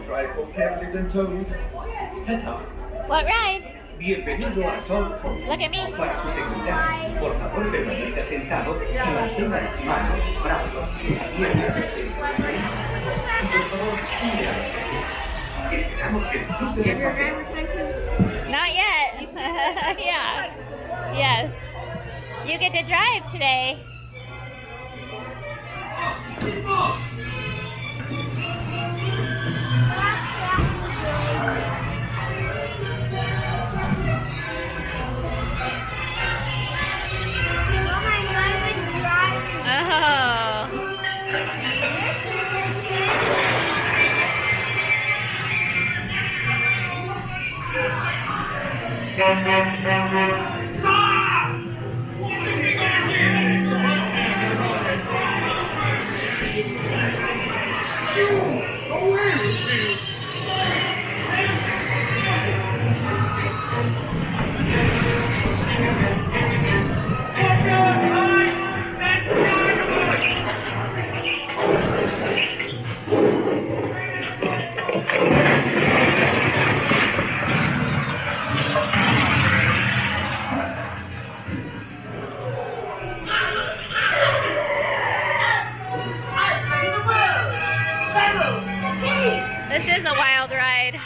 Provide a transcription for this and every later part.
drive more carefully than told. Ta-ta. What ride? Bienvenido a Todd Point. Look at me. Para su seguridad, por favor permanezca sentado y mantenga las manos, brazos y piernas y por favor, mire a los pequeños. Esperamos que disfrute del paseo. Not yet. Yeah. Yes. You get to drive today. This is a wild ride.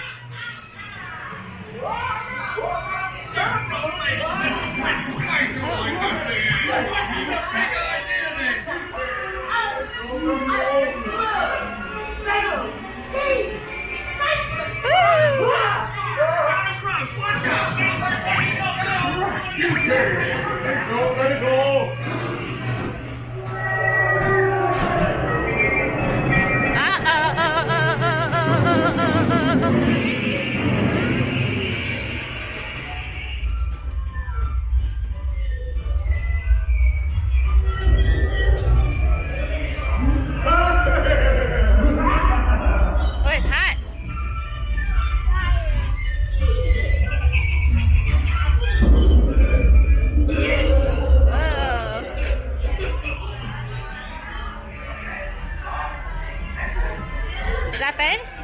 Is that fun?